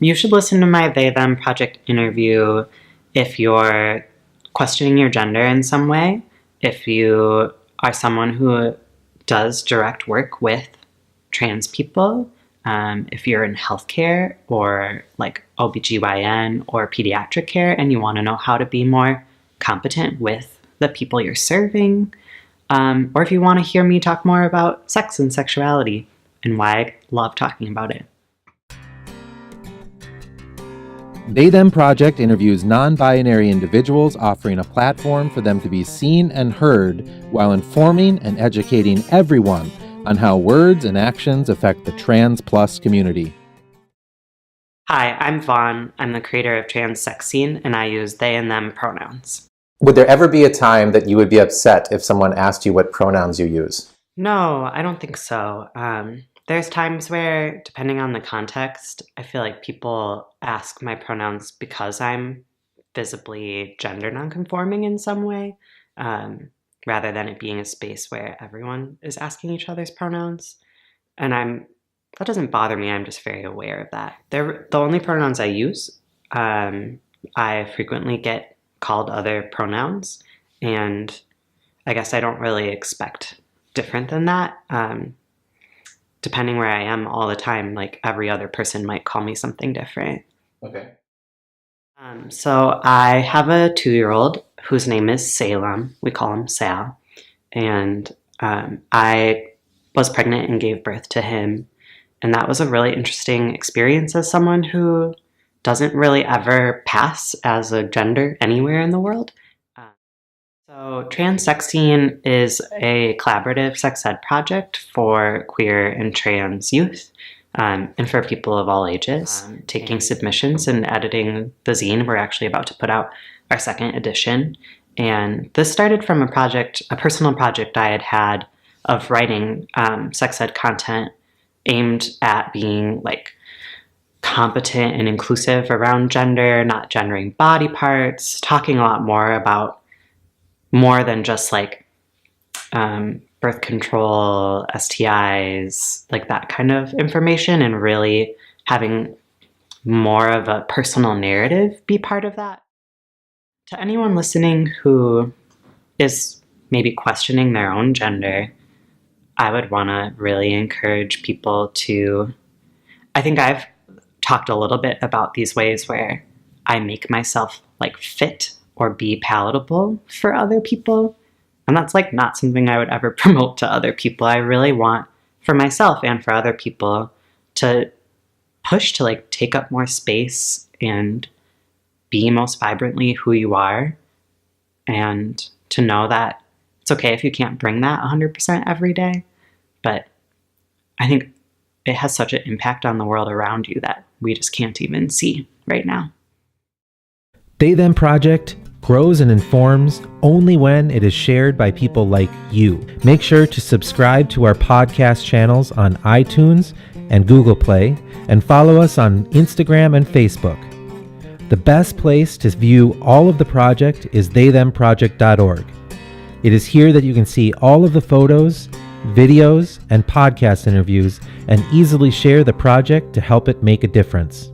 You should listen to my They Them Project interview if you're questioning your gender in some way, if you are someone who does direct work with trans people, if you're in healthcare or like OBGYN or pediatric care and you want to know how to be more competent with the people you're serving, or if you want to hear me talk more about sex and sexuality and why I love talking about it. They Them Project interviews non-binary individuals, offering a platform for them to be seen and heard while informing and educating everyone on how words and actions affect the trans plus community. Hi, I'm Vaughn. I'm the creator of Trans Sex Scene, and I use they and them pronouns. Would there ever be a time that you would be upset if someone asked you what pronouns you use? No, I don't think so. There's times where, depending on the context, I feel like people ask my pronouns because I'm visibly gender nonconforming in some way, rather than it being a space where everyone is asking each other's pronouns. And that doesn't bother me. I'm just very aware of that. They're the only pronouns I use. I frequently get called other pronouns, and I guess I don't really expect different than that. Depending where I am all the time, like every other person might call me something different. Okay. So I have a 2-year-old whose name is Salem. We call him Sal. And I was pregnant and gave birth to him. And that was a really interesting experience as someone who doesn't really ever pass as a gender anywhere in the world. So Trans Sex Scene is a collaborative sex ed project for queer and trans youth, and for people of all ages. Taking submissions and editing the zine. We're actually about to put out our 2nd edition. And this started from a personal project I had of writing sex ed content aimed at being like competent and inclusive around gender, not gendering body parts, talking a lot more about more than just like birth control, STIs, like that kind of information, and really having more of a personal narrative be part of that. To anyone listening who is maybe questioning their own gender, I would want to really encourage people to, I think I've talked a little bit about these ways where I make myself like fit or be palatable for other people. And that's like not something I would ever promote to other people. I really want for myself and for other people to push to like take up more space and be most vibrantly who you are, and to know that it's okay if you can't bring that 100% every day. But I think it has such an impact on the world around you that we just can't even see right now. They Them Project grows and informs only when it is shared by people like you. Make sure to subscribe to our podcast channels on iTunes and Google Play, and follow us on Instagram and Facebook. The best place to view all of the project is theythemproject.org. It is here that you can see all of the photos, videos, and podcast interviews, and easily share the project to help it make a difference.